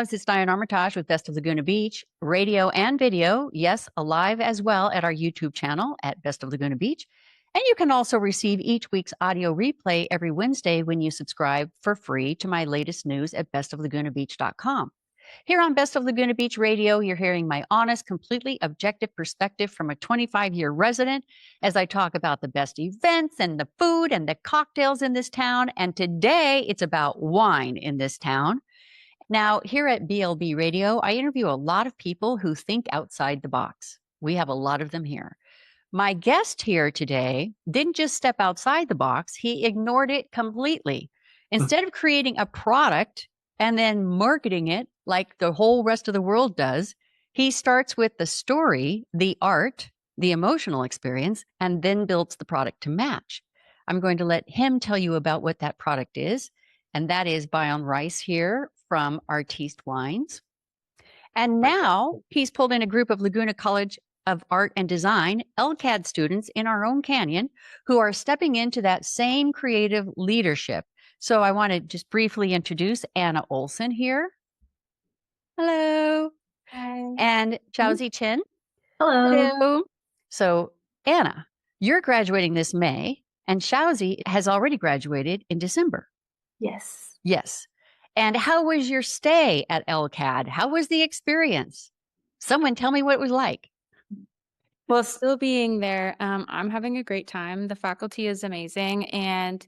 It's Diane Armitage with Best of Laguna Beach, radio and video. Yes, alive as well at our YouTube channel at Best of Laguna Beach. And you can also receive each week's audio replay every Wednesday when you subscribe for free to my latest news at bestoflagunabeach.com. Here on Best of Laguna Beach Radio, you're hearing my honest, completely objective perspective from a 25-year resident as I talk about the best events and the food and the cocktails in this town. And today it's about wine in this town. Now, here at BLB Radio, I interview a lot of people who think outside the box. We have a lot of them here. My guest here today didn't just step outside the box, he ignored it completely. Instead of creating a product and then marketing it like the whole rest of the world does, he starts with the story, the art, the emotional experience, and then builds the product to match. I'm going to let him tell you about what that product is. And that is Bion Rice here from Artiste Wines. And now he's pulled in a group of Laguna College of Art and Design, LCAD students in our own canyon who are stepping into that same creative leadership. So I want to just briefly introduce Anna Olson here. Hello. Hi. And Chowzi Chen. Hello. Hello. So Anna, you're graduating this May, and Chowzi has already graduated in December. Yes. Yes. And how was your stay at LCAD? How was the experience? Someone tell me what it was like. Well, still being there, I'm having a great time. The faculty is amazing. And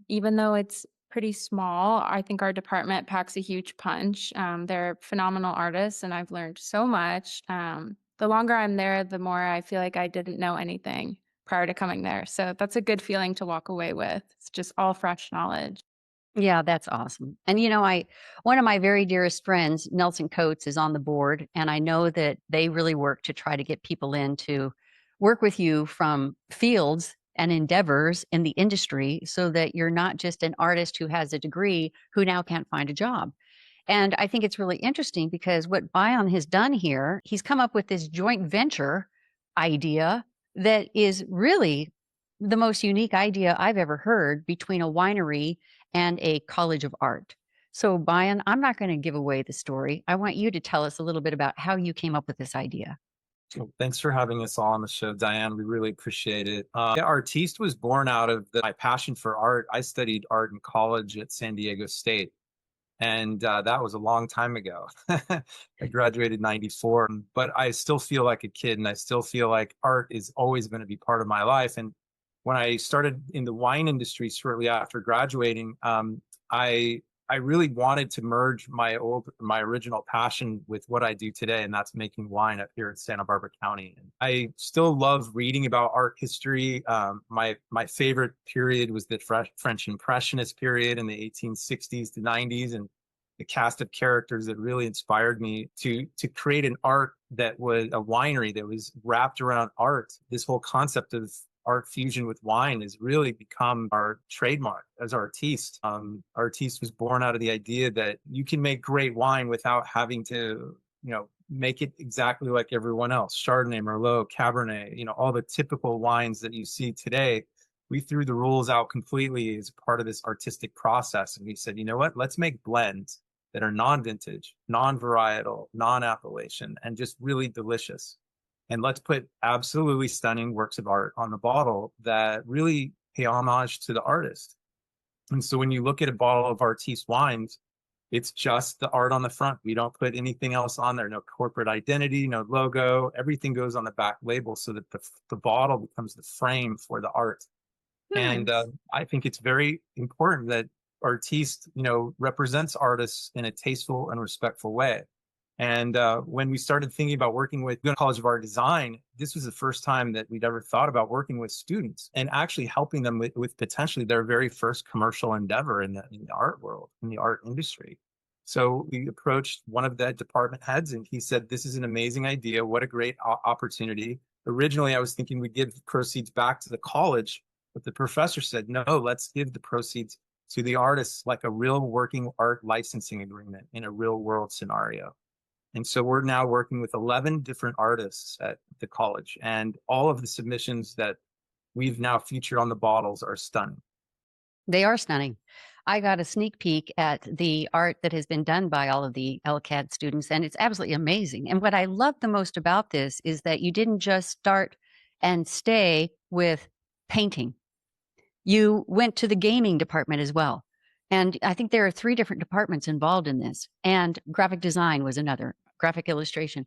even though it's pretty small, I think our department packs a huge punch. They're phenomenal artists, and I've learned so much. The longer I'm there, the more I feel like I didn't know anything prior to coming there. So that's a good feeling to walk away with. It's just all fresh knowledge. Yeah, that's awesome. And one of my very dearest friends, Nelson Coates, is on the board, and I know that they really work to try to get people in to work with you from fields and endeavors in the industry so that you're not just an artist who has a degree who now can't find a job. And I think it's really interesting because what Bion has done here, he's come up with this joint venture idea that is really the most unique idea I've ever heard between a winery and a college of art. So, Bion, I'm not going to give away the story. I want you to tell us a little bit about how you came up with this idea. Well, thanks for having us all on the show, Diane. We really appreciate it. Artiste was born out of my passion for art. I studied art in college at San Diego State, and that was a long time ago. I graduated in '94, but I still feel like a kid, and I still feel like art is always going to be part of my life. And when I started in the wine industry shortly after graduating, I really wanted to merge my original passion with what I do today, and that's making wine up here in Santa Barbara County. And I still love reading about art history. My favorite period was the French Impressionist period in the 1860s to 90s, and the cast of characters that really inspired me to create an art that was a winery that was wrapped around art. This whole concept of art fusion with wine has really become our trademark as Artiste. Artiste was born out of the idea that you can make great wine without having to, make it exactly like everyone else. Chardonnay, Merlot, Cabernet, all the typical wines that you see today. We threw the rules out completely as part of this artistic process. And we said, you know what, let's make blends that are non-vintage, non-varietal, non-appellation, and just really delicious. And let's put absolutely stunning works of art on the bottle that really pay homage to the artist. And so when you look at a bottle of Artiste Wines, it's just the art on the front. We don't put anything else on there, no corporate identity, no logo. Everything goes on the back label so that the bottle becomes the frame for the art. Nice. And I think it's very important that Artiste, represents artists in a tasteful and respectful way. And when we started thinking about working with Laguna College of Art Design, this was the first time that we'd ever thought about working with students and actually helping them with potentially their very first commercial endeavor in the art world, in the art industry. So we approached one of the department heads and he said, this is an amazing idea. What a great opportunity. Originally, I was thinking we'd give proceeds back to the college, but the professor said, no, let's give the proceeds to the artists like a real working art licensing agreement in a real world scenario. And so we're now working with 11 different artists at the college, and all of the submissions that we've now featured on the bottles are stunning. They are stunning. I got a sneak peek at the art that has been done by all of the LCAD students, and it's absolutely amazing. And what I love the most about this is that you didn't just start and stay with painting. You went to the gaming department as well. And I think there are 3 different departments involved in this. And graphic design was another, graphic illustration.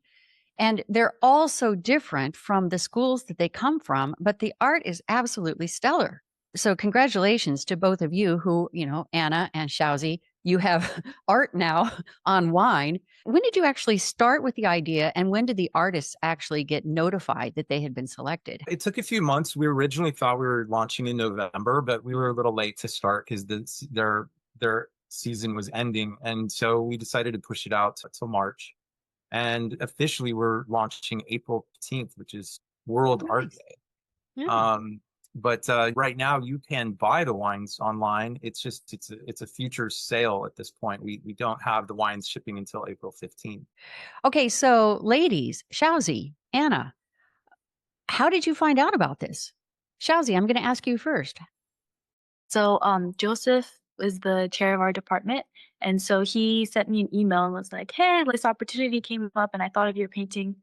And they're all so different from the schools that they come from, but the art is absolutely stellar. So congratulations to both of you who, Anna and Shauzi, you have art now on wine. When did you actually start with the idea, and when did the artists actually get notified that they had been selected? It took a few months. We originally thought we were launching in November, but we were a little late to start because their season was ending. And so we decided to push it out till March. And officially we're launching April 15th, which is World Art Nice. Day. Yeah. But right now you can buy the wines online. It's a future sale at this point. We don't have the wines shipping until April 15th. Okay, so ladies, Shauzi, Anna, how did you find out about this? Shauzi, I'm going to ask you first. So Joseph is the chair of our department. And so he sent me an email and was like, hey, this opportunity came up and I thought of your painting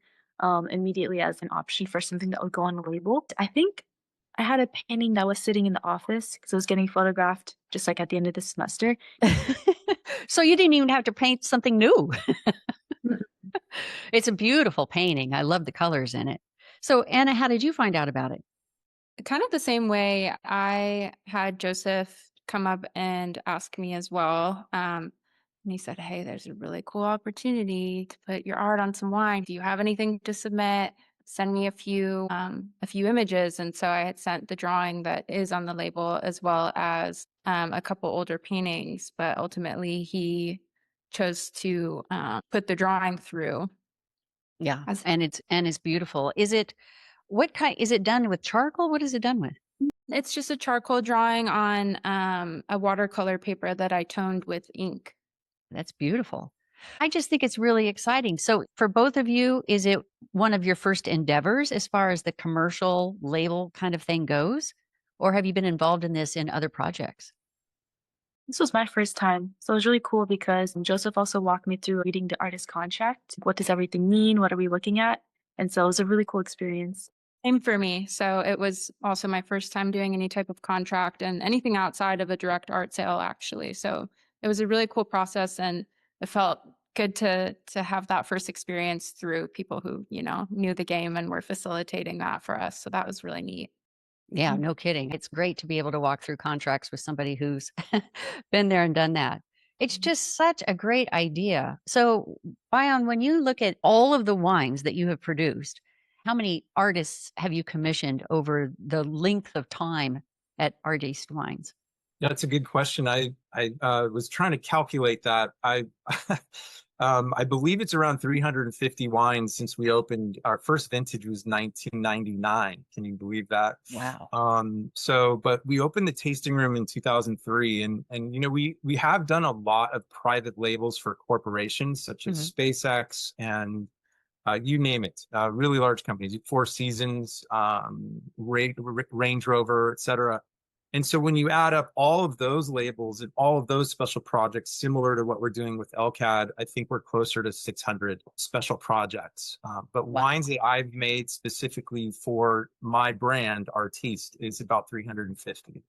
immediately as an option for something that would go on the label. I think I had a painting that was sitting in the office because it was getting photographed just like at the end of the semester. So you didn't even have to paint something new. It's a beautiful painting. I love the colors in it. So Anna, how did you find out about it? Kind of the same way. I had Joseph come up and ask me as well. And he said, hey, there's a really cool opportunity to put your art on some wine. Do you have anything to submit? Send me a few images. And so I had sent the drawing that is on the label as well as a couple older paintings. But ultimately, he chose to put the drawing through. Yeah, and it's beautiful. Is it done with charcoal? What is it done with? It's just a charcoal drawing on a watercolor paper that I toned with ink. That's beautiful. I just think it's really exciting. So for both of you, is it one of your first endeavors as far as the commercial label kind of thing goes? Or have you been involved in this in other projects? This was my first time. So it was really cool because Joseph also walked me through reading the artist contract. What does everything mean? What are we looking at? And so it was a really cool experience. Same for me. So it was also my first time doing any type of contract and anything outside of a direct art sale, actually. So it was a really cool process, and it felt good to have that first experience through people who, knew the game and were facilitating that for us. So that was really neat. Yeah, no kidding. It's great to be able to walk through contracts with somebody who's been there and done that. It's just such a great idea. So, Bion, when you look at all of the wines that you have produced, how many artists have you commissioned over the length of time at Artiste Wines? Yeah, that's a good question. I was trying to calculate that. I believe it's around 350 wines since we opened. Our first vintage was 1999. Can you believe that? Wow. But we opened the tasting room in 2003, and we have done a lot of private labels for corporations such as SpaceX and you name it, really large companies, Four Seasons, Range Rover, etc. And so when you add up all of those labels and all of those special projects, similar to what we're doing with LCAD, I think we're closer to 600 special projects. But wines that I've made specifically for my brand, Artiste, is about 350.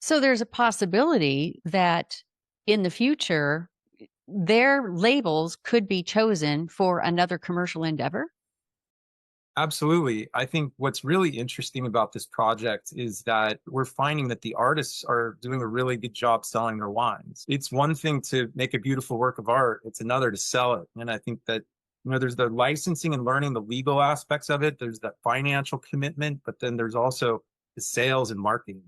So there's a possibility that in the future, their labels could be chosen for another commercial endeavor? Absolutely. I think what's really interesting about this project is that we're finding that the artists are doing a really good job selling their wines. It's one thing to make a beautiful work of art, it's another to sell it. And I think that, there's the licensing and learning the legal aspects of it. There's that financial commitment, but then there's also the sales and marketing.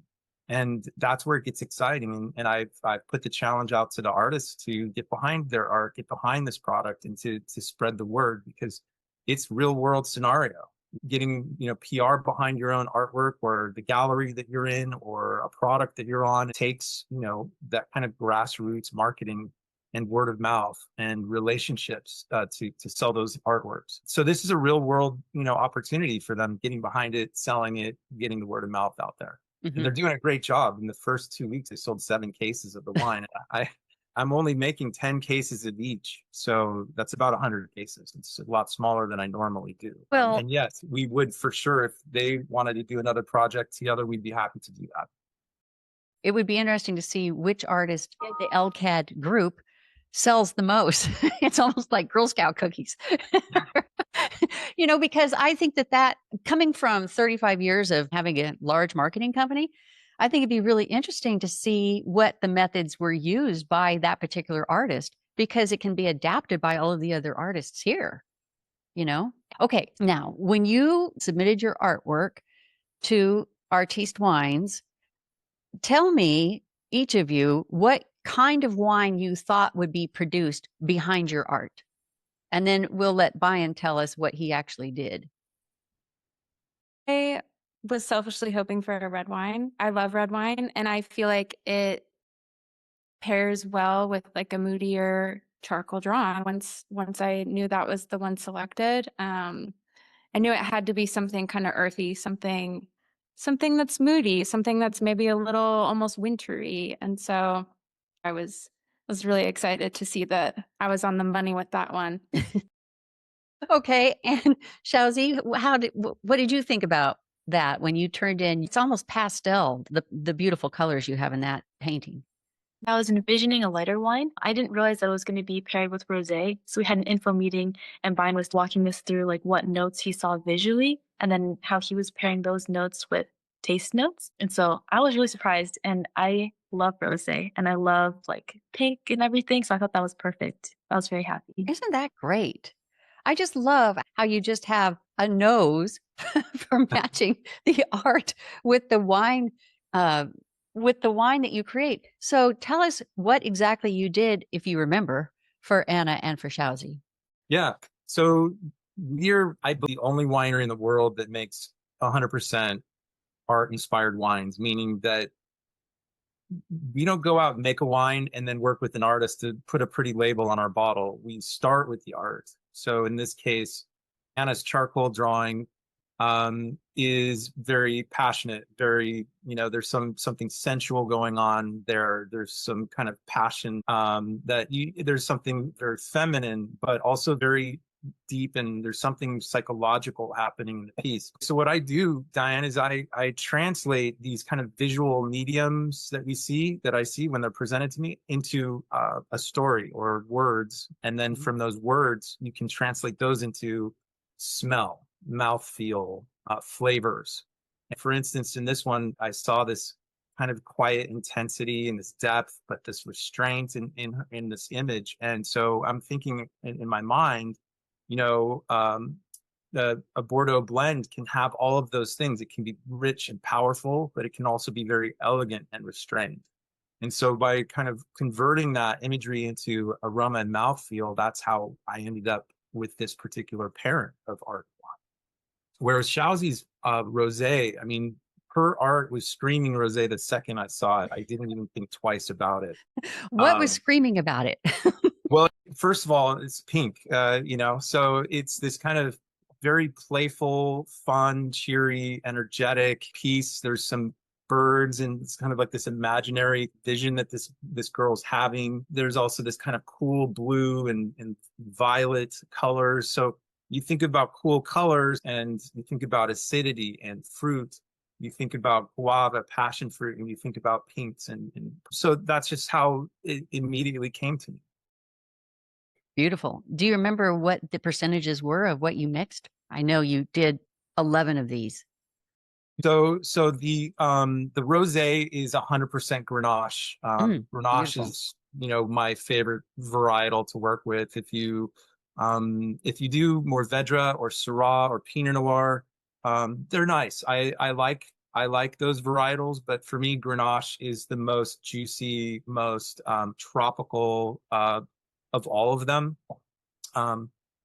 And that's where it gets exciting. And I've put the challenge out to the artists to get behind their art, get behind this product, and to spread the word, because it's real world scenario. Getting, PR behind your own artwork or the gallery that you're in or a product that you're on takes, that kind of grassroots marketing and word of mouth and relationships to sell those artworks. So this is a real world, opportunity for them, getting behind it, selling it, getting the word of mouth out there. And they're doing a great job. In the first 2 weeks, they sold 7 cases of the wine. I'm only making 10 cases of each. So that's about 100 cases. It's a lot smaller than I normally do. Well, and yes, we would for sure, if they wanted to do another project together, we'd be happy to do that. it would be interesting to see which artist in the LCAD group sells the most. It's almost like Girl Scout cookies. Because I think that coming from 35 years of having a large marketing company, I think it'd be really interesting to see what the methods were used by that particular artist, because it can be adapted by all of the other artists here, Okay, now, when you submitted your artwork to Artiste Wines, tell me, each of you, what kind of wine you thought would be produced behind your art. And then we'll let Bion tell us what he actually did. I was selfishly hoping for a red wine. I love red wine, and I feel like it pairs well with like a moodier charcoal drawing. Once I knew that was the one selected, I knew it had to be something kind of earthy, something that's moody, something that's maybe a little almost wintry. And so I was really excited to see that I was on the money with that one. Okay, and Shauzi, what did you think about that when you turned in? It's almost pastel, the beautiful colors you have in that painting. I was envisioning a lighter wine. I didn't realize that it was going to be paired with rosé. So we had an info meeting, and Brian was walking us through like what notes he saw visually, and then how he was pairing those notes with taste notes. And so I was really surprised, and I love rosé, and I love like pink and everything. So I thought that was perfect. I was very happy. Isn't that great? I just love how you just have a nose for matching the art with the wine, that you create. So tell us what exactly you did, if you remember, for Anna and for Shauzi. Yeah. So we're, I believe, the only winery in the world that makes 100% art-inspired wines, meaning that we don't go out and make a wine and then work with an artist to put a pretty label on our bottle. We start with the art. So in this case, Anna's charcoal drawing is very passionate, very, there's something sensual going on there. There's some kind of passion there's something very feminine, but also very deep, and there's something psychological happening in the piece. So what I do, Diane, is I translate these kind of visual mediums that I see when they're presented to me into a story or words. And then from those words, you can translate those into smell, mouthfeel, flavors. And for instance, in this one, I saw this kind of quiet intensity and this depth, but this restraint in this image. And so I'm thinking in my mind, a Bordeaux blend can have all of those things. It can be rich and powerful, but it can also be very elegant and restrained. And so by kind of converting that imagery into aroma and mouthfeel, that's how I ended up with this particular parent of art. Whereas Shauzi's rosé, I mean, her art was screaming rosé the second I saw it. I didn't even think twice about it. What was screaming about it? Well, first of all, it's pink, so it's this kind of very playful, fun, cheery, energetic piece. There's some birds, and it's kind of like this imaginary vision that this girl's having. There's also this kind of cool blue and violet colors. So you think about cool colors, and you think about acidity and fruit. You think about guava, passion fruit, and you think about pinks. And so that's just how it immediately came to me. Beautiful. Do you remember what the percentages were of what you mixed? I know you did 11 of these. So the rosé is 100% Grenache. Grenache beautiful. is, my favorite varietal to work with. If you do Mourvedre or Syrah or Pinot Noir, they're nice. I like those varietals, but for me, Grenache is the most juicy, most tropical of all of them.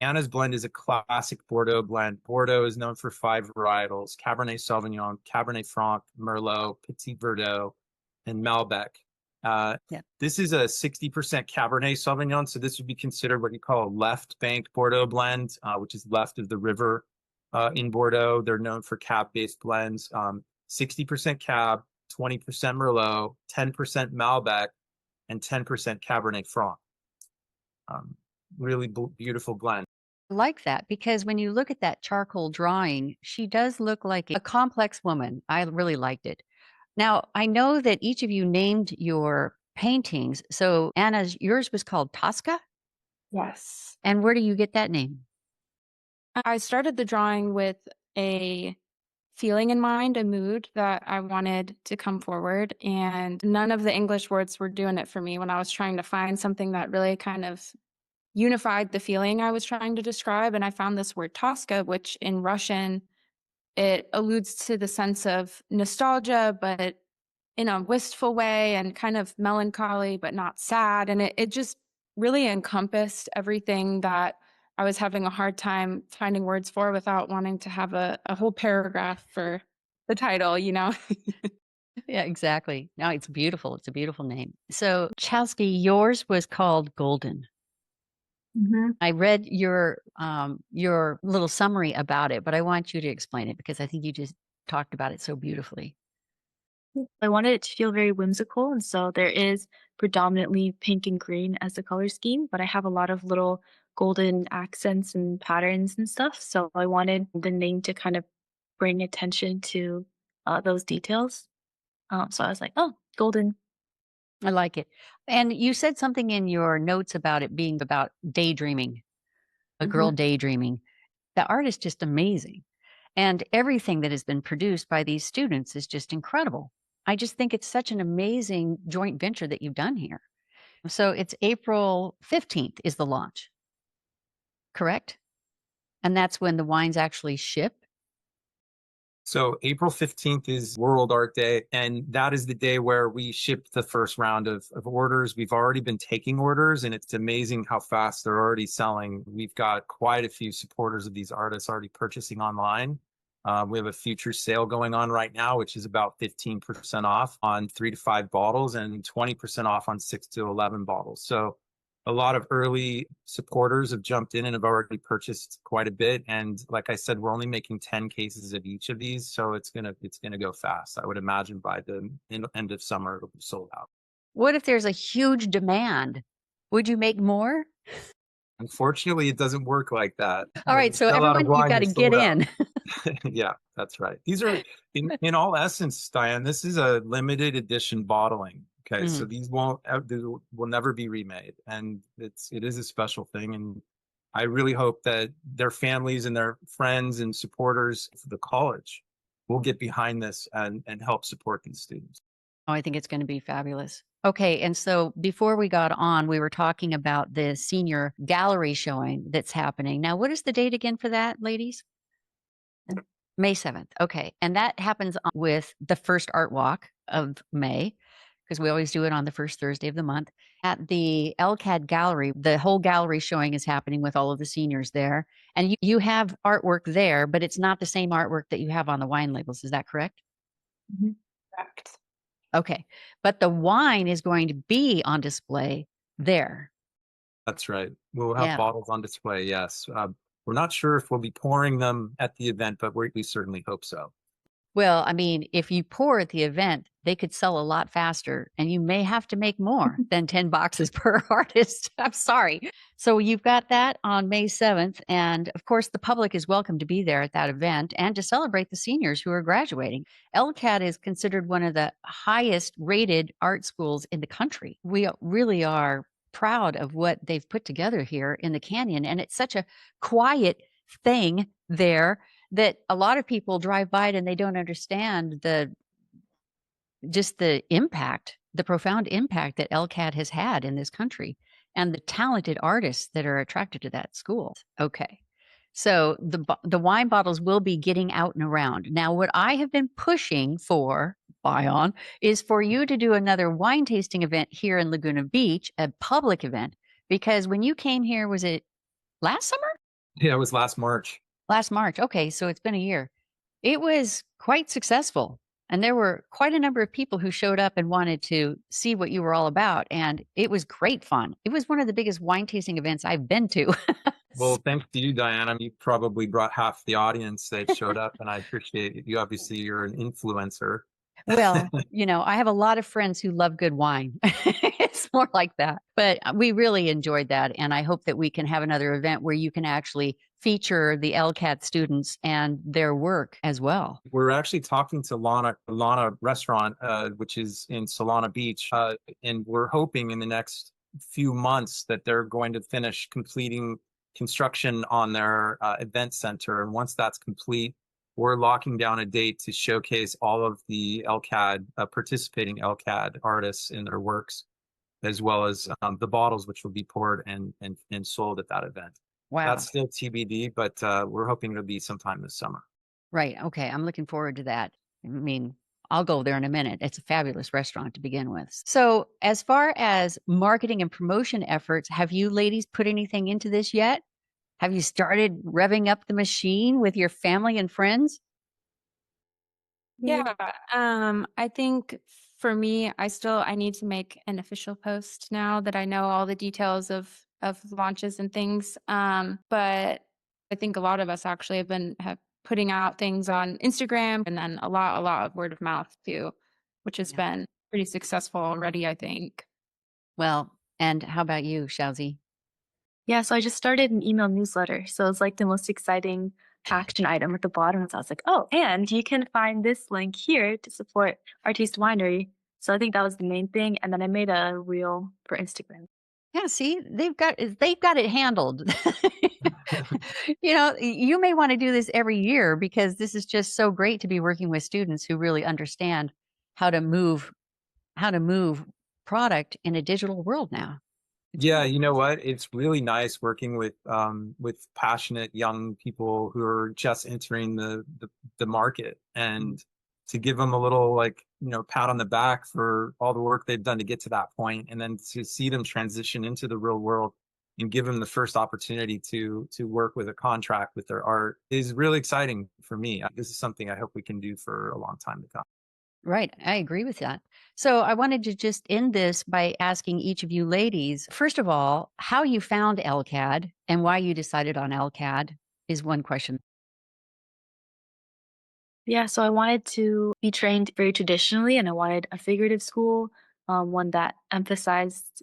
Anna's blend is a classic Bordeaux blend. Bordeaux is known for 5 varietals: Cabernet Sauvignon, Cabernet Franc, Merlot, Petit Verdot, and Malbec. This is a 60% Cabernet Sauvignon, so this would be considered what you call a left bank Bordeaux blend, which is left of the river in Bordeaux. They're known for cab-based blends. 60% Cab, 20% Merlot, 10% Malbec, and 10% Cabernet Franc. Really beautiful blend. I like that because when you look at that charcoal drawing, she does look like a complex woman. I really liked it. Now, I know that each of you named your paintings. So, Anna's, yours was called Tosca. Yes. And where do you get that name? I started the drawing with a feeling in mind, a mood that I wanted to come forward. And none of the English words were doing it for me when I was trying to find something that really kind of unified the feeling I was trying to describe. And I found this word Tosca, which in Russian, it alludes to the sense of nostalgia, but in a wistful way and kind of melancholy, but not sad. And it just really encompassed everything that I was having a hard time finding words for without wanting to have a whole paragraph for the title, you know? Yeah, exactly. No, it's beautiful. It's a beautiful name. So, Chelsea, yours was called Golden. I read your little summary about it, but I want you to explain it because I think you just talked about it so beautifully. I wanted it to feel very whimsical, and so there is predominantly pink and green as the color scheme, but I have a lot of little golden accents and patterns and stuff. So I wanted the name to kind of bring attention to those details. So I was like, oh, golden. I like it. And you said something in your notes about it being about daydreaming, a girl daydreaming. The art is just amazing. And everything that has been produced by these students is just incredible. I just think it's such an amazing joint venture that you've done here. So it's April 15th is the launch, correct? And that's when the wines actually ship. So April 15th is World Art Day, and that is the day where we ship the first round of orders. We've already been taking orders, and it's amazing how fast they're already selling. We've got quite a few supporters of these artists already purchasing online. We have a future sale going on right now, which is about 15% off on 3 to 5 bottles and 20% off on 6 to 11 bottles. So a lot of early supporters have jumped in and have already purchased quite a bit. And like I said, we're only making 10 cases of each of these. So it's gonna go fast. I would imagine by the end of summer, it'll be sold out. What if there's a huge demand? Would you make more? Unfortunately, it doesn't work like that. All When right. you So sell out of everyone, you've wine, got you're to get sold out. in. Yeah, that's right. These are in all essence, Diane, this is a limited edition bottling. Okay, so these will never be remade, and it is a special thing. And I really hope that their families and their friends and supporters of the college will get behind this and help support these students. Oh, I think it's going to be fabulous. Okay. And so before we got on, we were talking about the senior gallery showing that's happening. Now, what is the date again for that, ladies? May 7th. Okay. And that happens with the first art walk of May, because we always do it on the first Thursday of the month. At the LCAD gallery, the whole gallery showing is happening with all of the seniors there. And you have artwork there, but it's not the same artwork that you have on the wine labels. Is that correct? Correct. Okay. But the wine is going to be on display there. That's right. We'll have Yeah. bottles on display. Yes. We're not sure if we'll be pouring them at the event, but we certainly hope so. Well, I mean, if you pour at the event, they could sell a lot faster and you may have to make more than 10 boxes per artist. I'm sorry. So you've got that on May 7th. And of course, the public is welcome to be there at that event and to celebrate the seniors who are graduating. LCAD is considered one of the highest rated art schools in the country. We really are proud of what they've put together here in the canyon. And it's such a quiet thing there that a lot of people drive by it and they don't understand the impact, the profound impact that LCAD has had in this country and the talented artists that are attracted to that school. Okay. So the wine bottles will be getting out and around. Now, what I have been pushing for, Bion, is for you to do another wine tasting event here in Laguna Beach, a public event, because when you came here, was it last summer? Yeah, it was last March. Last March. Okay, so it's been a year. It was quite successful. And there were quite a number of people who showed up and wanted to see what you were all about. And it was great fun. It was one of the biggest wine tasting events I've been to. Well, thanks to you, Diana. You probably brought half the audience that showed up, and I appreciate it. You obviously you're an influencer. Well, I have a lot of friends who love good wine. It's more like that. But we really enjoyed that. And I hope that we can have another event where you can actually feature the LCAD students and their work as well. We're actually talking to Lana Restaurant, which is in Solana Beach, and we're hoping in the next few months that they're going to finish completing construction on their event center. And once that's complete, we're locking down a date to showcase all of the LCAD participating LCAD artists in their works, as well as the bottles which will be poured and sold at that event. Wow. That's still TBD, but we're hoping it'll be sometime this summer. Right. Okay. I'm looking forward to that. I mean, I'll go there in a minute. It's a fabulous restaurant to begin with. So, as far as marketing and promotion efforts, have you ladies put anything into this yet? Have you started revving up the machine with your family and friends? Yeah. I think for me, I need to make an official post now that I know all the details of launches and things. But I think a lot of us actually have putting out things on Instagram and then a lot of word of mouth too, which has been pretty successful already, I think. Well, and how about you, Shauzi? Yeah, so I just started an email newsletter. So it's like the most exciting action item at the bottom. So I was like, oh, and you can find this link here to support Artiste Winery. So I think that was the main thing. And then I made a reel for Instagram. Yeah, see, they've got it handled. You may want to do this every year because this is just so great to be working with students who really understand how to move product in a digital world now. Yeah, you know what? It's really nice working with passionate young people who are just entering the market, and to give them a little pat on the back for all the work they've done to get to that point, and then to see them transition into the real world and give them the first opportunity to work with a contract with their art is really exciting for me. This is something I hope we can do for a long time to come. Right. I agree with that. So I wanted to just end this by asking each of you ladies, first of all, how you found LCAD and why you decided on LCAD is one question. Yeah, so I wanted to be trained very traditionally, and I wanted a figurative school, one that emphasized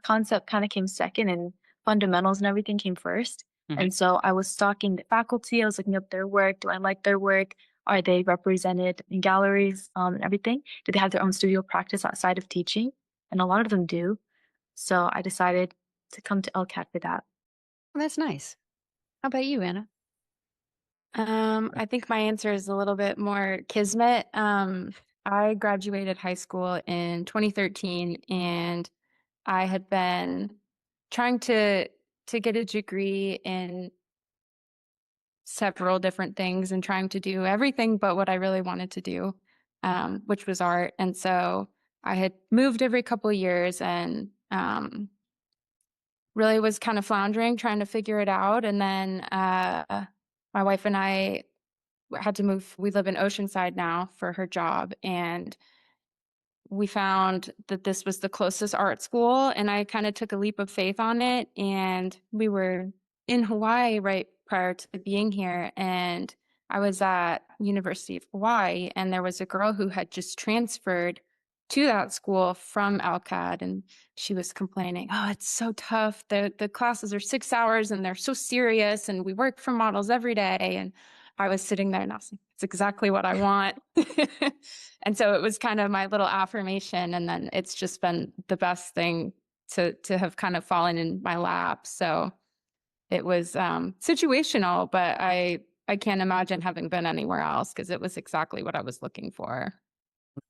concept kind of came second, and fundamentals and everything came first. And so I was stalking the faculty. I was looking up their work. Do I like their work? Are they represented in galleries and everything? Do they have their own studio practice outside of teaching? And a lot of them do. So I decided to come to LCAT for that. Well, that's nice. How about you, Anna? I think my answer is a little bit more kismet. I graduated high school in 2013, and I had been trying to get a degree in several different things and trying to do everything but what I really wanted to do, which was art. And so I had moved every couple of years and really was kind of floundering, trying to figure it out. And then my wife and I had to move. We live in Oceanside now for her job, and we found that this was the closest art school, and I kind of took a leap of faith on it. And we were in Hawaii right prior to being here, and I was at University of Hawaii, and there was a girl who had just transferred to that school from LCAD, and she was complaining, oh, it's so tough. The classes are 6 hours and they're so serious, and we work for models every day. And I was sitting there and I was like, it's exactly what I want. And so it was kind of my little affirmation. And then it's just been the best thing to have kind of fallen in my lap. So it was situational, but I can't imagine having been anywhere else because it was exactly what I was looking for.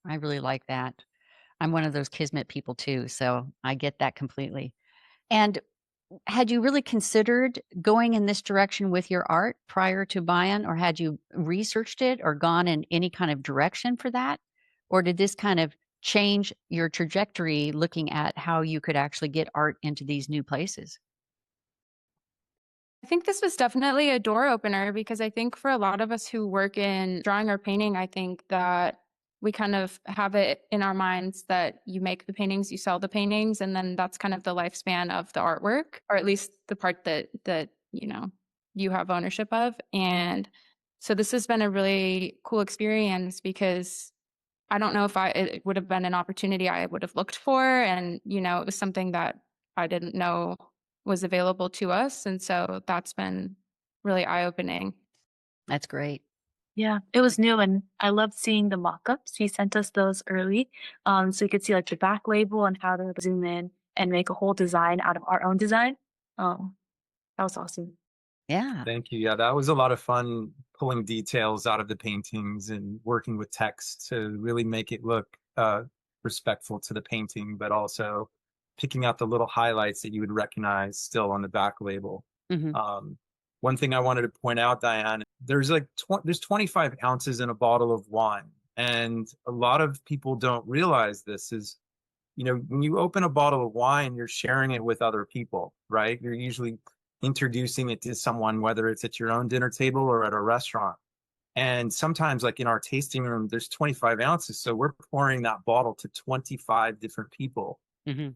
I really like that. I'm one of those kismet people too, so I get that completely. And had you really considered going in this direction with your art prior to Bion, or had you researched it or gone in any kind of direction for that? Or did this kind of change your trajectory looking at how you could actually get art into these new places? I think this was definitely a door opener because I think for a lot of us who work in drawing or painting, I think that we kind of have it in our minds that you make the paintings, you sell the paintings, and then that's kind of the lifespan of the artwork, or at least the part that you have ownership of. And so this has been a really cool experience because I don't know if it would have been an opportunity I would have looked for. And, it was something that I didn't know was available to us. And so that's been really eye-opening. That's great. Yeah, it was new, and I loved seeing the mock-ups. He sent us those early, so you could see like the back label and how to zoom in and make a whole design out of our own design. That was awesome. Yeah. Thank you. Yeah, that was a lot of fun pulling details out of the paintings and working with text to really make it look respectful to the painting, but also picking out the little highlights that you would recognize still on the back label. Mm-hmm. One thing I wanted to point out, Diane, there's 25 ounces in a bottle of wine. And a lot of people don't realize this is, when you open a bottle of wine, you're sharing it with other people, right? You're usually introducing it to someone, whether it's at your own dinner table or at a restaurant. And sometimes, like in our tasting room, there's 25 ounces. So we're pouring that bottle to 25 different people Mm-hmm.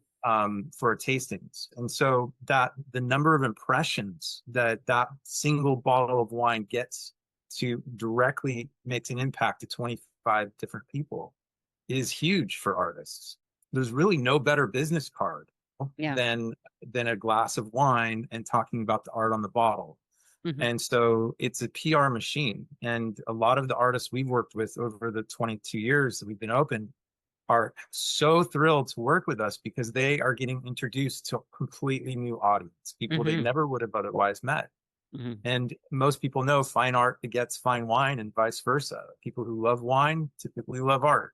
For tastings. And so that the number of impressions that single bottle of wine gets to directly makes an impact to 25 different people is huge for artists. There's really no better business card Yeah. than a glass of wine and talking about the art on the bottle. Mm-hmm. And so it's a PR machine. And a lot of the artists we've worked with over the 22 years that we've been open are so thrilled to work with us because they are getting introduced to a completely new audience, people they Mm-hmm. never would have otherwise met. Mm-hmm. And most people know fine art begets fine wine and vice versa. People who love wine typically love art.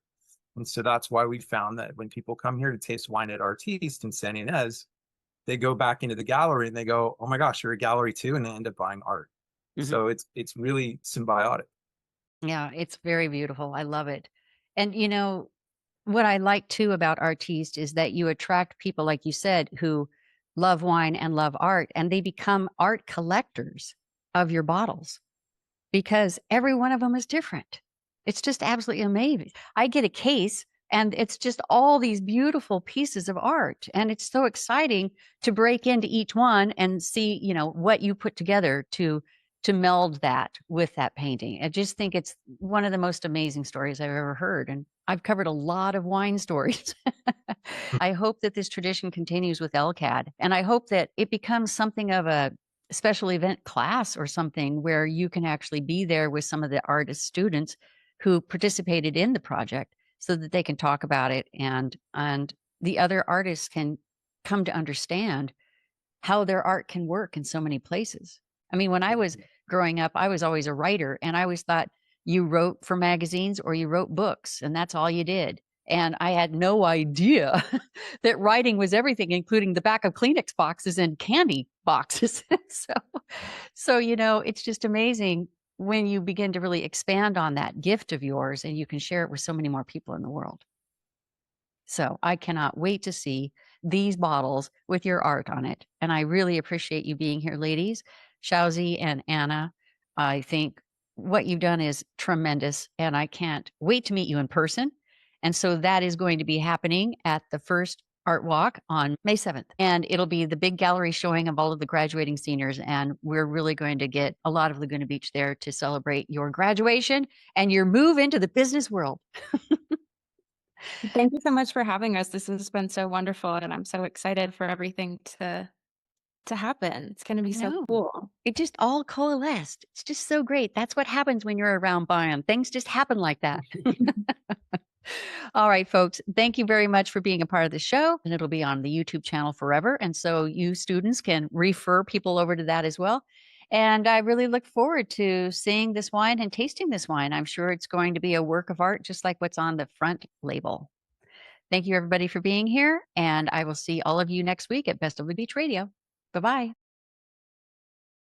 And so that's why we found that when people come here to taste wine at Artiste in San Ynez, they go back into the gallery and they go, oh my gosh, you're a gallery too, and they end up buying art. Mm-hmm. So it's really symbiotic. Yeah, it's very beautiful. I love it. And what I like too about Artiste is that you attract people, like you said, who love wine and love art, and they become art collectors of your bottles because every one of them is different. It's just absolutely amazing. I get a case and it's just all these beautiful pieces of art. And it's so exciting to break into each one and see, what you put together to meld that with that painting. I just think it's one of the most amazing stories I've ever heard. And I've covered a lot of wine stories. I hope that this tradition continues with LCAD. And I hope that it becomes something of a special event class or something where you can actually be there with some of the artist students who participated in the project so that they can talk about it and the other artists can come to understand how their art can work in so many places. I mean, when I was growing up, I was always a writer and I always thought you wrote for magazines or you wrote books and that's all you did. And I had no idea that writing was everything, including the back of Kleenex boxes and candy boxes. So, it's just amazing when you begin to really expand on that gift of yours and you can share it with so many more people in the world. So I cannot wait to see these bottles with your art on it. And I really appreciate you being here, ladies. Shauzi and Anna, I think what you've done is tremendous. And I can't wait to meet you in person. And so that is going to be happening at the first Art Walk on May 7th. And it'll be the big gallery showing of all of the graduating seniors. And we're really going to get a lot of Laguna Beach there to celebrate your graduation and your move into the business world. Thank you so much for having us. This has been so wonderful, and I'm so excited for everything to happen. It's going to be so No. cool. It just all coalesced. It's just so great. That's what happens when you're around Bion. Things just happen like that. All right, folks. Thank you very much for being a part of the show. And it'll be on the YouTube channel forever. And so you students can refer people over to that as well. And I really look forward to seeing this wine and tasting this wine. I'm sure it's going to be a work of art, just like what's on the front label. Thank you, everybody, for being here. And I will see all of you next week at Best of the Beach Radio. Bye-bye.